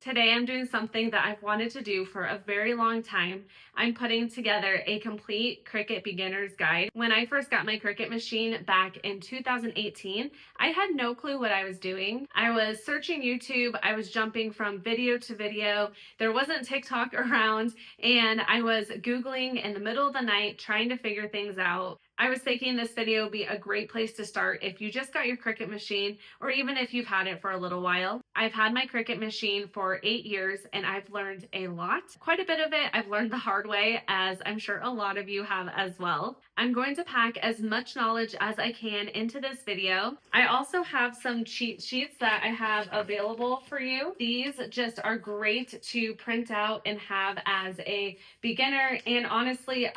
Today I'm doing something that I've wanted to do for a very long time. I'm putting together a complete Cricut beginner's guide. When I first got my Cricut machine back in 2018, I had no clue what I was doing. I was searching YouTube, I was jumping from video to video. There wasn't TikTok around, and I was Googling in the middle of the night trying to figure things out. I was thinking this video would be a great place to start if you just got your Cricut machine, or even if you've had it for a little while. I've had my Cricut machine for 8 years and I've learned a lot. Quite a bit of it I've learned the hard way, as I'm sure a lot of you have as well. I'm going to pack as much knowledge as I can into this video. I also have some cheat sheets that I have available for you. These just are great to print out and have as a beginner, and honestly,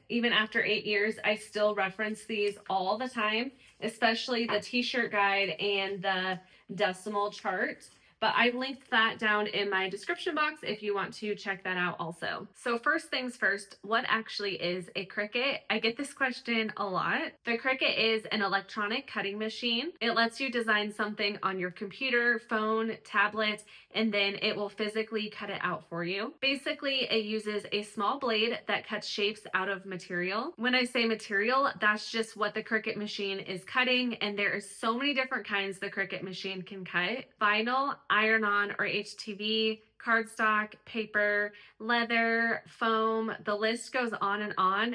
even after 8 years, I still reference these all the time, especially the t-shirt guide and the decimal chart. But I've linked that down in my description box if you want to check that out also. So first things first, what actually is a Cricut? I get this question a lot. The Cricut is an electronic cutting machine. It lets you design something on your computer, phone, tablet, and then it will physically cut it out for you. Basically, it uses a small blade that cuts shapes out of material. When I say material, that's just what the Cricut machine is cutting, and there is so many different kinds the Cricut machine can cut. Vinyl, iron-on or HTV, cardstock, paper, leather, foam, the list goes on,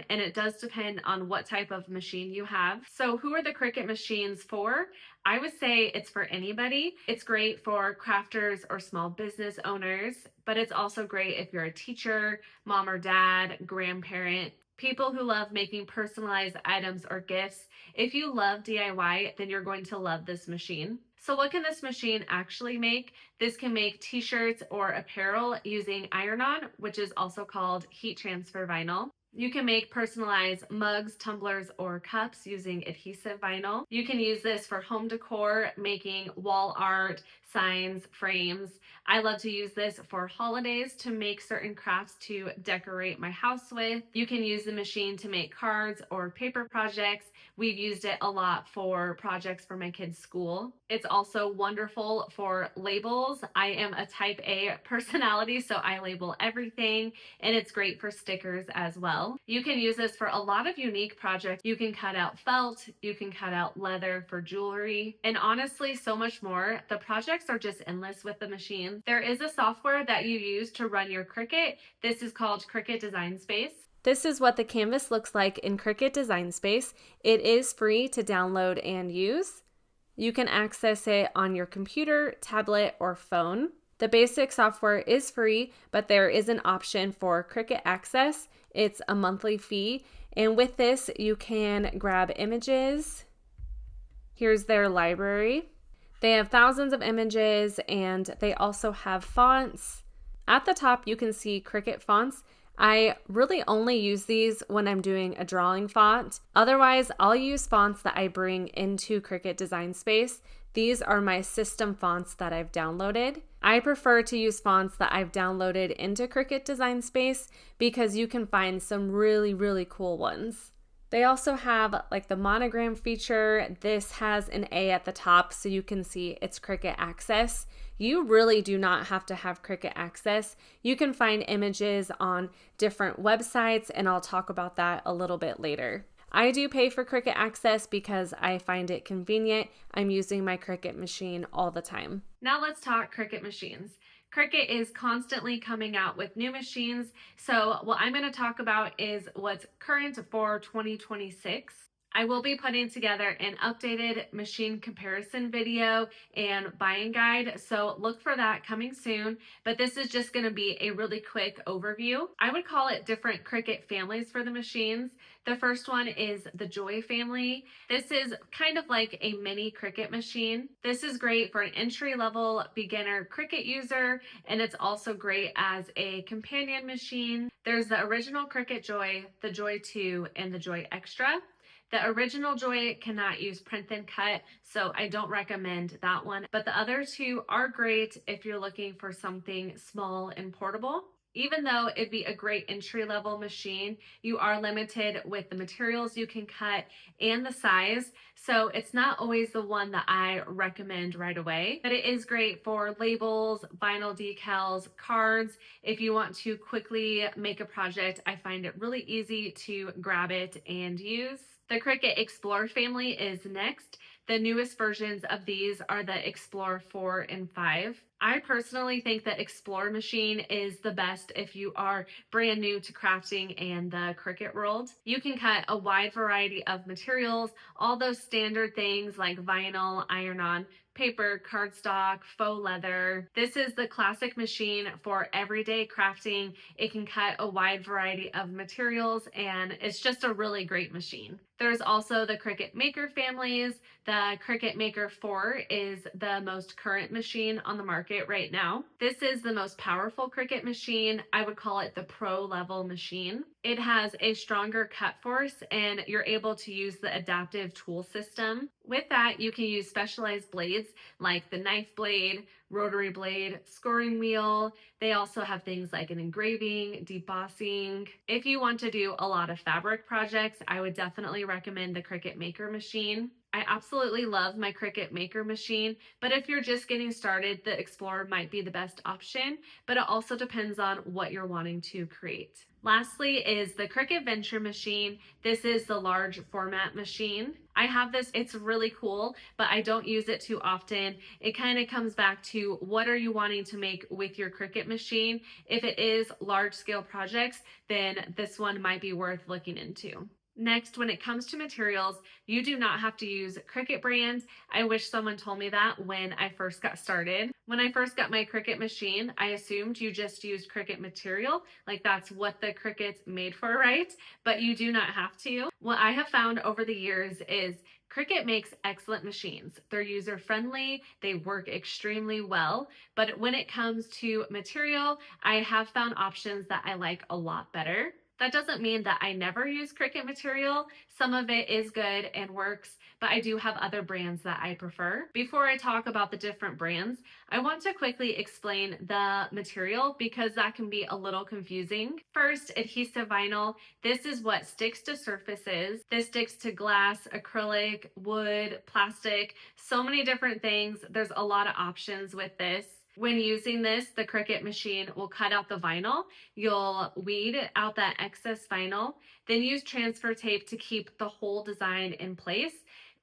and it does depend on what type of machine you have. So who are the Cricut machines for? I would say it's for anybody. It's great for crafters or small business owners, but it's also great if you're a teacher, mom or dad, grandparent, people who love making personalized items or gifts. If you love DIY, then you're going to love this machine. So what can this machine actually make? This can make t-shirts or apparel using iron-on, which is also called heat transfer vinyl. You can make personalized mugs, tumblers, or cups using adhesive vinyl. You can use this for home decor, making wall art, signs, frames. I love to use this for holidays to make certain crafts to decorate my house with. You can use the machine to make cards or paper projects. We've used it a lot for projects for my kids' school. It's also wonderful for labels. I am a type A personality, so I label everything, and it's great for stickers as well. You can use this for a lot of unique projects. You can cut out felt, you can cut out leather for jewelry, and honestly, so much more. The projects are just endless with the machine. There is a software that you use to run your Cricut. This is called Cricut Design Space. This is what the canvas looks like in Cricut Design Space. It is free to download and use. You can access it on your computer, tablet, or phone. The basic software is free, but there is an option for Cricut Access. It's a monthly fee, and with this, you can grab images. Here's their library. They have thousands of images, and they also have fonts. At the top, you can see Cricut fonts. I really only use these when I'm doing a drawing font. Otherwise, I'll use fonts that I bring into Cricut Design Space. These are my system fonts that I've downloaded. I prefer to use fonts that I've downloaded into Cricut Design Space because you can find some really, really cool ones. They also have like the monogram feature. This has an A at the top so you can see it's Cricut Access. You really do not have to have Cricut Access. You can find images on different websites, and I'll talk about that a little bit later. I do pay for Cricut Access because I find it convenient. I'm using my Cricut machine all the time. Now let's talk Cricut machines. Cricut is constantly coming out with new machines, so what I'm going to talk about is what's current for 2026. I will be putting together an updated machine comparison video and buying guide, so look for that coming soon, but this is just going to be a really quick overview. I would call it different Cricut families for the machines. The first one is the Joy family. This is kind of like a mini Cricut machine. This is great for an entry-level beginner Cricut user, and it's also great as a companion machine. There's the original Cricut Joy, the Joy 2, and the Joy Extra. The original Joy cannot use print and cut, so I don't recommend that one. But the other two are great if you're looking for something small and portable. Even though it'd be a great entry-level machine, you are limited with the materials you can cut and the size. So it's not always the one that I recommend right away, but it is great for labels, vinyl decals, cards. If you want to quickly make a project, I find it really easy to grab it and use. The Cricut Explorer family is next. The newest versions of these are the Explorer 4 and 5. I personally think that Explorer machine is the best if you are brand new to crafting and the Cricut world. You can cut a wide variety of materials, all those standard things like vinyl, iron-on, paper, cardstock, faux leather. This is the classic machine for everyday crafting. It can cut a wide variety of materials and it's just a really great machine. There's also the Cricut Maker families. The Cricut Maker 4 is the most current machine on the market right now. This is the most powerful Cricut machine. I would call it the pro level machine. It has a stronger cut force and you're able to use the adaptive tool system. With that, you can use specialized blades like the knife blade, rotary blade, scoring wheel. They also have things like an engraving, debossing. If you want to do a lot of fabric projects, I would definitely recommend the Cricut Maker machine. I absolutely love my Cricut Maker machine, but if you're just getting started, the Explorer might be the best option, but it also depends on what you're wanting to create. Lastly is the Cricut Venture machine. This is the large format machine. I have this, it's really cool, but I don't use it too often. It kind of comes back to what are you wanting to make with your Cricut machine? If it is large scale projects, then this one might be worth looking into. Next, when it comes to materials, you do not have to use Cricut brand. I wish someone told me that when I first got started. When I first got my Cricut machine, I assumed you just used Cricut material, like that's what the Cricut's made for, right? But you do not have to. What I have found over the years is Cricut makes excellent machines. They're user friendly, they work extremely well, but when it comes to material, I have found options that I like a lot better. That doesn't mean that I never use Cricut material. Some of it is good and works, but I do have other brands that I prefer. Before I talk about the different brands, I want to quickly explain the material because that can be a little confusing. First, adhesive vinyl. This is what sticks to surfaces. This sticks to glass, acrylic, wood, plastic, so many different things. There's a lot of options with this. When using this, the Cricut machine will cut out the vinyl. You'll weed out that excess vinyl, then use transfer tape to keep the whole design in place.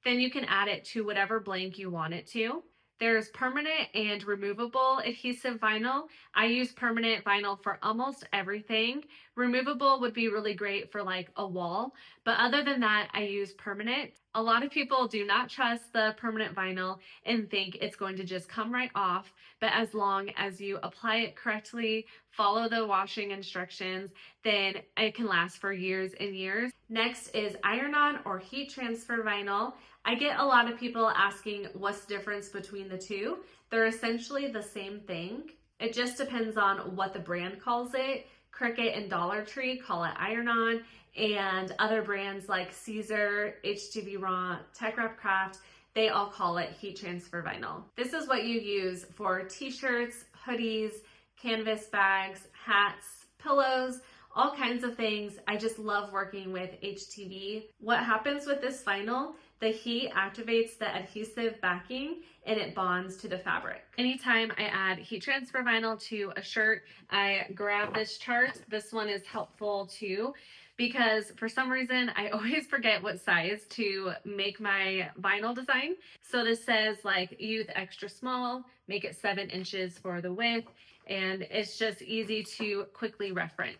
Then you can add it to whatever blank you want it to. There's permanent and removable adhesive vinyl. I use permanent vinyl for almost everything. Removable would be really great for like a wall, but other than that, I use permanent. A lot of people do not trust the permanent vinyl and think it's going to just come right off, but as long as you apply it correctly, follow the washing instructions, then it can last for years and years. Next is iron-on or heat transfer vinyl. I get a lot of people asking what's the difference between the two. They're essentially the same thing. It just depends on what the brand calls it. Cricut and Dollar Tree call it iron-on, and other brands like Caesar, HTV Raw, Tech Wrap Craft, they all call it heat transfer vinyl. This is what you use for t-shirts, hoodies, canvas bags, hats, pillows, all kinds of things. I just love working with HTV. What happens with this vinyl, the heat activates the adhesive backing and it bonds to the fabric. Anytime I add heat transfer vinyl to a shirt, I grab this chart. This one is helpful too, because for some reason I always forget what size to make my vinyl design. So this says like youth extra small, make it 7 inches for the width, and it's just easy to quickly reference.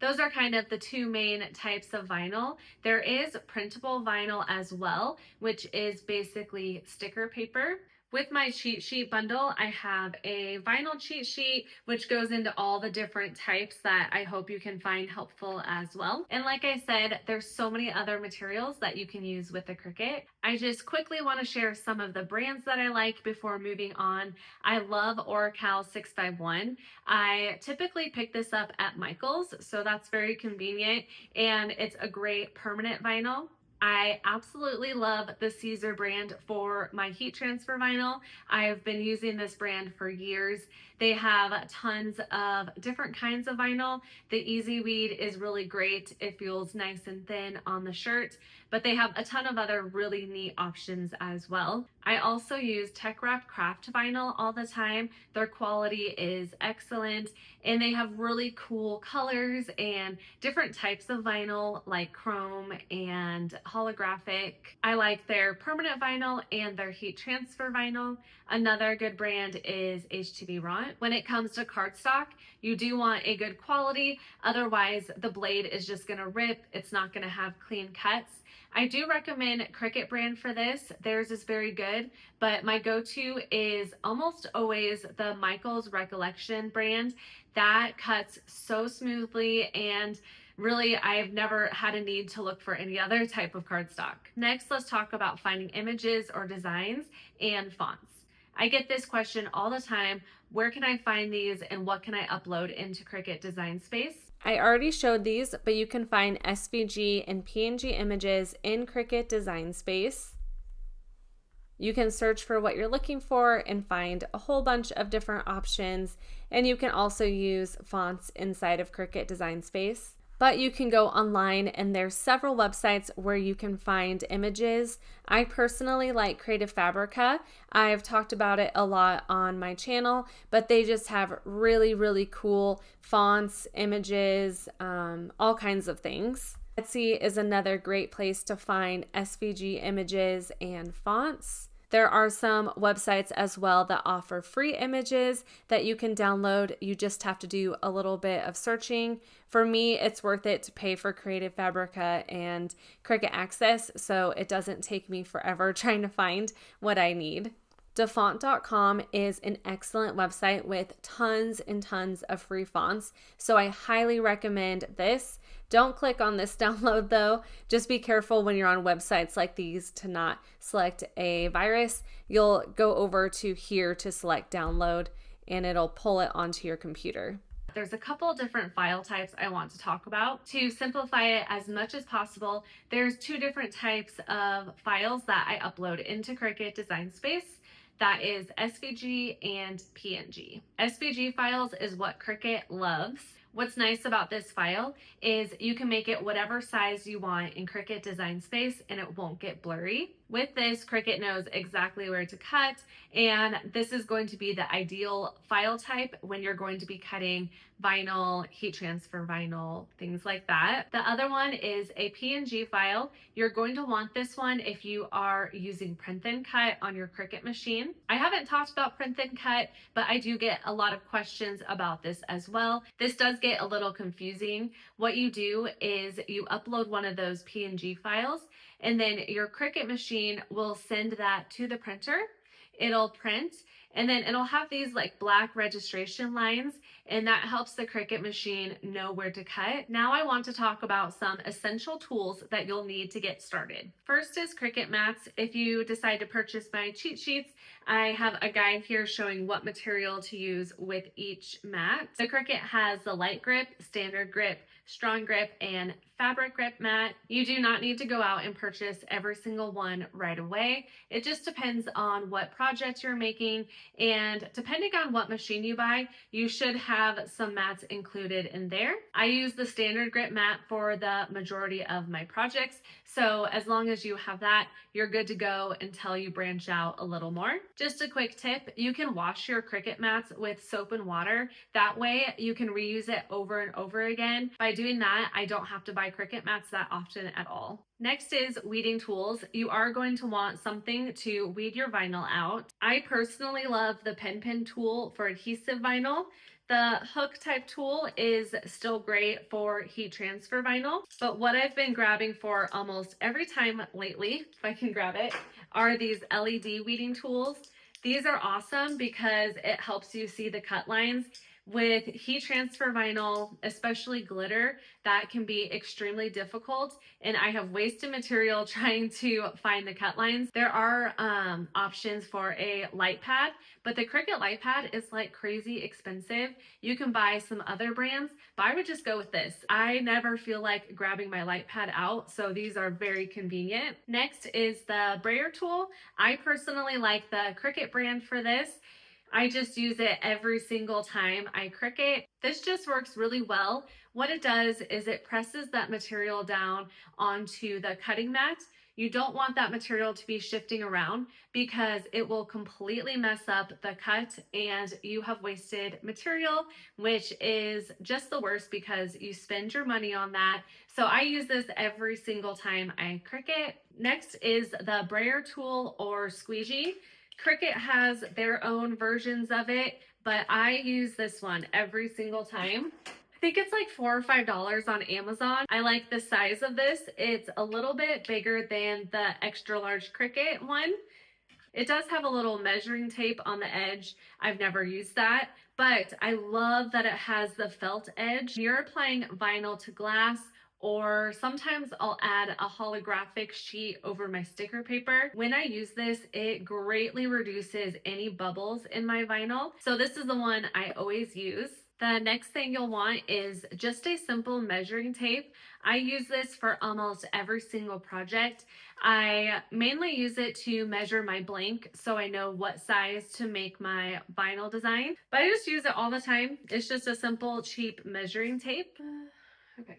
Those are kind of the two main types of vinyl. There is printable vinyl as well, which is basically sticker paper. With my cheat sheet bundle, I have a vinyl cheat sheet, which goes into all the different types that I hope you can find helpful as well. And like I said, there's so many other materials that you can use with the Cricut. I just quickly want to share some of the brands that I like before moving on. I love Oracal 651. I typically pick this up at Michael's, so that's very convenient, and it's a great permanent vinyl. I absolutely love the Caesar brand for my heat transfer vinyl. I've been using this brand for years. They have tons of different kinds of vinyl. The Easy Weed is really great. It feels nice and thin on the shirt, but they have a ton of other really neat options as well. I also use Tech Wrap Craft vinyl all the time. Their quality is excellent, and they have really cool colors and different types of vinyl like chrome and holographic. I like their permanent vinyl and their heat transfer vinyl. Another good brand is HTV Ront. When it comes to cardstock, you do want a good quality, otherwise the blade is just gonna rip. It's not gonna have clean cuts. I do recommend Cricut brand for this. Theirs is very good, but my go-to is almost always the Michael's Recollection brand. That cuts so smoothly, and really I've never had a need to look for any other type of cardstock. Next, let's talk about finding images or designs and fonts. I get this question all the time. Where can I find these and what can I upload into Cricut Design Space? I already showed these, but you can find SVG and PNG images in Cricut Design Space. You can search for what you're looking for and find a whole bunch of different options, and you can also use fonts inside of Cricut Design Space. But you can go online and there's several websites where you can find images. I personally like Creative Fabrica. I've talked about it a lot on my channel, but they just have really, really cool fonts, images, all kinds of things. Etsy is another great place to find SVG images and fonts. There are some websites as well that offer free images that you can download. You just have to do a little bit of searching. For me, it's worth it to pay for Creative Fabrica and Cricut Access, so it doesn't take me forever trying to find what I need. Dafont.com is an excellent website with tons and tons of free fonts, so I highly recommend this. Don't click on this download though. Just be careful when you're on websites like these to not select a virus. You'll go over to here to select download and it'll pull it onto your computer. There's a couple different file types I want to talk about. To simplify it as much as possible, there's two different types of files that I upload into Cricut Design Space. That is SVG and PNG. SVG files is what Cricut loves. What's nice about this file is you can make it whatever size you want in Cricut Design Space and it won't get blurry. With this, Cricut knows exactly where to cut, and this is going to be the ideal file type when you're going to be cutting vinyl, heat transfer vinyl, things like that. The other one is a PNG file. You're going to want this one if you are using Print Thin Cut on your Cricut machine. I haven't talked about Print Thin Cut, but I do get a lot of questions about this as well. This does get a little confusing. What you do is you upload one of those PNG files, and then your Cricut machine will send that to the printer. It'll print, and then it'll have these like black registration lines, and that helps the Cricut machine know where to cut. Now I want to talk about some essential tools that you'll need to get started. First is Cricut mats. If you decide to purchase my cheat sheets, I have a guide here showing what material to use with each mat. The Cricut has the light grip, standard grip, strong grip, and fabric grip mat. You do not need to go out and purchase every single one right away. It just depends on what project you're making, and depending on what machine you buy, you should have some mats included in there. I use the standard grip mat for the majority of my projects, so as long as you have that, you're good to go until you branch out a little more. Just a quick tip, you can wash your Cricut mats with soap and water. That way you can reuse it over and over again. By doing that, I don't have to buy Cricut mats that often at all. Next is weeding tools. You are going to want something to weed your vinyl out. I personally love the pen tool for adhesive vinyl. The hook type tool is still great for heat transfer vinyl, but what I've been grabbing for almost every time lately, if I can grab it, are these LED weeding tools. These are awesome because it helps you see the cut lines. With heat transfer vinyl, especially glitter, that can be extremely difficult, and I have wasted material trying to find the cut lines. There are options for a light pad, but the Cricut light pad is like crazy expensive. You can buy some other brands, but I would just go with this. I never feel like grabbing my light pad out, so these are very convenient. Next is the brayer tool. I personally like the Cricut brand for this. I just use it every single time I Cricut. This just works really well. What it does is it presses that material down onto the cutting mat. You don't want that material to be shifting around because it will completely mess up the cut and you have wasted material, which is just the worst because you spend your money on that. So I use this every single time I Cricut. Next is the brayer tool or squeegee. Cricut has their own versions of it, but I use this one every single time. I think it's like $4 or $5 on Amazon. I like the size of this. It's a little bit bigger than the extra large Cricut one. It does have a little measuring tape on the edge. I've never used that, but I love that it has the felt edge. You're applying vinyl to glass, or sometimes I'll add a holographic sheet over my sticker paper. When I use this, it greatly reduces any bubbles in my vinyl. So this is the one I always use. The next thing you'll want is just a simple measuring tape. I use this for almost every single project. I mainly use it to measure my blank so I know what size to make my vinyl design, but I just use it all the time. It's just a simple, cheap measuring tape. Okay.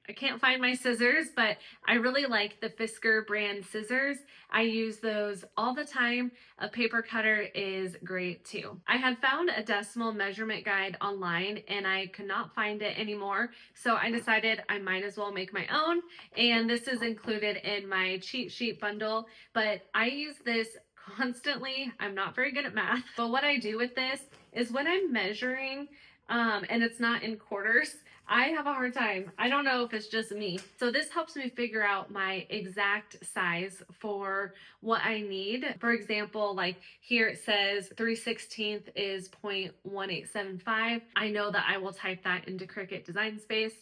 I can't find my scissors, but I really like the Fisker brand scissors. I use those all the time. A paper cutter is great too. I had found a decimal measurement guide online and I could not find it anymore. So I decided I might as well make my own. And this is included in my cheat sheet bundle, but I use this constantly. I'm not very good at math, but what I do with this is when I'm measuring, and it's not in quarters, I have a hard time. I don't know if it's just me. So this helps me figure out my exact size for what I need. For example, like here it says 3/16 is 0.1875. I know that I will type that into Cricut Design Space.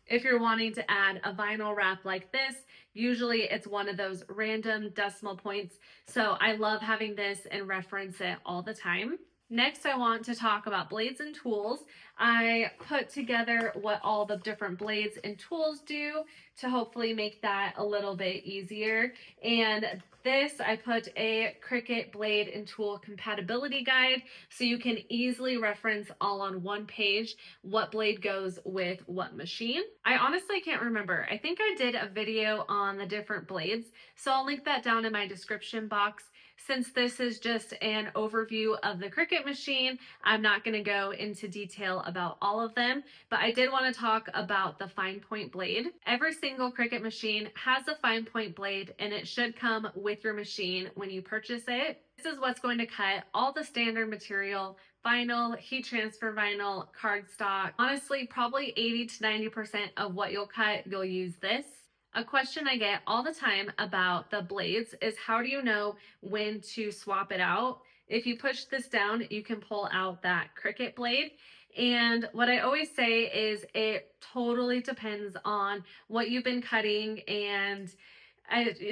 If you're wanting to add a vinyl wrap like this, usually it's one of those random decimal points. So I love having this and reference it all the time. Next, I want to talk about blades and tools. I put together what all the different blades and tools do to hopefully make that a little bit easier. And this, I put a Cricut blade and tool compatibility guide so you can easily reference all on one page what blade goes with what machine. I honestly can't remember. I think I did a video on the different blades, so I'll link that down in my description box. Since this is just an overview of the Cricut machine, I'm not going to go into detail about all of them, but I did want to talk about the fine point blade. Every single Cricut machine has a fine point blade and it should come with your machine when you purchase it. This is what's going to cut all the standard material: vinyl, heat transfer vinyl, cardstock. Honestly, probably 80 to 90% of what you'll cut, you'll use this. A question I get all the time about the blades is how do you know when to swap it out? If you push this down, you can pull out that Cricut blade. And what I always say is it totally depends on what you've been cutting, and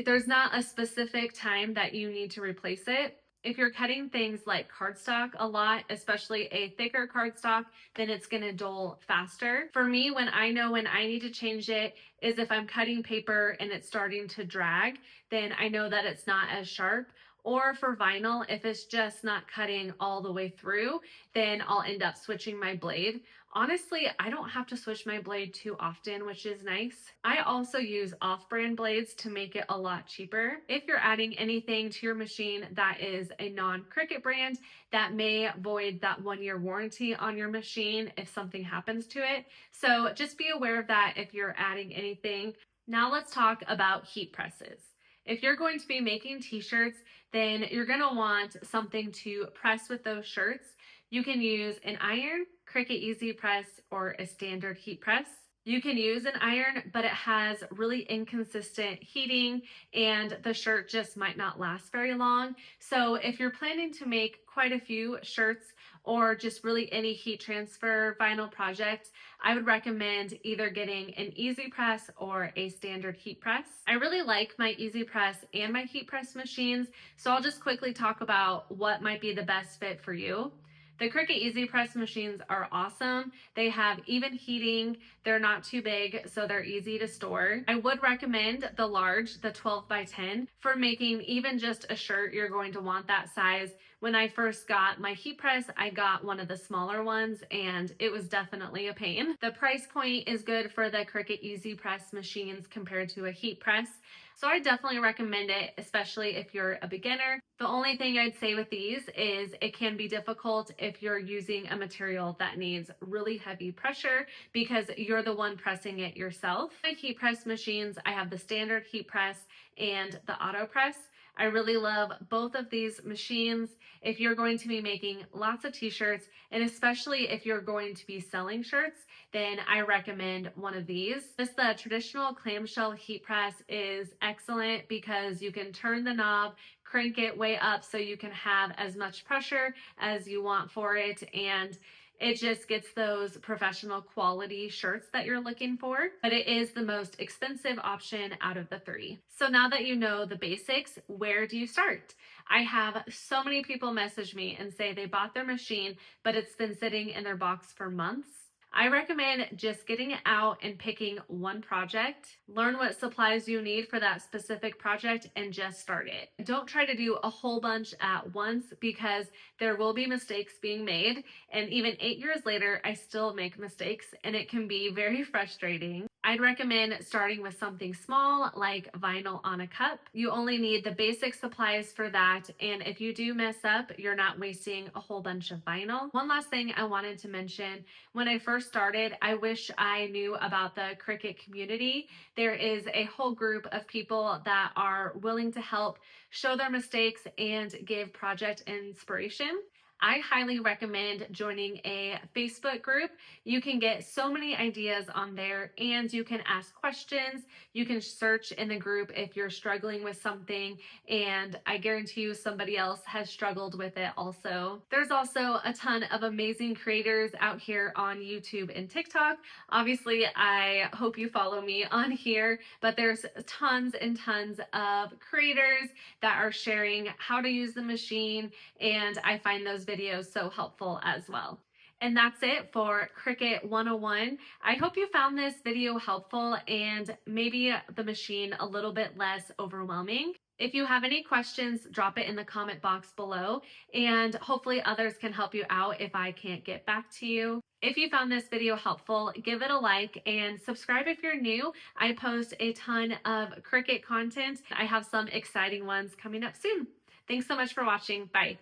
there's not a specific time that you need to replace it. If you're cutting things like cardstock a lot, especially a thicker cardstock, then it's going to dull faster. For me, when I know when I need to change it is if I'm cutting paper and it's starting to drag, then I know that it's not as sharp. Or for vinyl, if it's just not cutting all the way through, then I'll end up switching my blade. Honestly, I don't have to switch my blade too often, which is nice. I also use off-brand blades to make it a lot cheaper. If you're adding anything to your machine that is a non-Cricut brand, that may void that 1-year warranty on your machine if something happens to it. So just be aware of that if you're adding anything. Now let's talk about heat presses. If you're going to be making t-shirts, then you're going to want something to press with those shirts. You can use an iron, Cricut Easy Press, or a standard heat press. You can use an iron, but it has really inconsistent heating and the shirt just might not last very long. So if you're planning to make quite a few shirts or just really any heat transfer vinyl project, I would recommend either getting an easy press or a standard heat press. I really like my easy press and my heat press machines, so I'll just quickly talk about what might be the best fit for you. The Cricut Easy Press machines are awesome. They have even heating. They're not too big, so they're easy to store. I would recommend the large, the 12 by 10, for making even just a shirt. You're going to want that size. When I first got my heat press, I got one of the smaller ones and it was definitely a pain. The price point is good for the Cricut Easy Press machines compared to a heat press. So I definitely recommend it, especially if you're a beginner. The only thing I'd say with these is it can be difficult if you're using a material that needs really heavy pressure because you're the one pressing it yourself. My heat press machines, I have the standard heat press and the auto press. I really love both of these machines if you're going to be making lots of t-shirts, and especially if you're going to be selling shirts, then I recommend one of these. Just the traditional clamshell heat press is excellent because you can turn the knob, crank it way up so you can have as much pressure as you want for it, and it just gets those professional quality shirts that you're looking for, but it is the most expensive option out of the three. So now that you know the basics, where do you start? I have so many people message me and say they bought their machine, but it's been sitting in their box for months. I recommend just getting it out and picking one project, learn what supplies you need for that specific project, and just start it. Don't try to do a whole bunch at once because there will be mistakes being made. And even 8 years later, I still make mistakes and it can be very frustrating. I'd recommend starting with something small like vinyl on a cup. You only need the basic supplies for that, and if you do mess up, you're not wasting a whole bunch of vinyl. One last thing I wanted to mention, when I first started, I wish I knew about the Cricut community. There is a whole group of people that are willing to help show their mistakes and give project inspiration. I highly recommend joining a Facebook group. You can get so many ideas on there and you can ask questions. You can search in the group if you're struggling with something, and I guarantee you somebody else has struggled with it also. There's also a ton of amazing creators out here on YouTube and TikTok. Obviously, I hope you follow me on here, but there's tons and tons of creators that are sharing how to use the machine, and I find those videos so helpful as well. And that's it for Cricut 101. I hope you found this video helpful and maybe the machine a little bit less overwhelming. If you have any questions, drop it in the comment box below, and hopefully others can help you out if I can't get back to you. If you found this video helpful, give it a like and subscribe if you're new. I post a ton of Cricut content. I have some exciting ones coming up soon. Thanks so much for watching. Bye.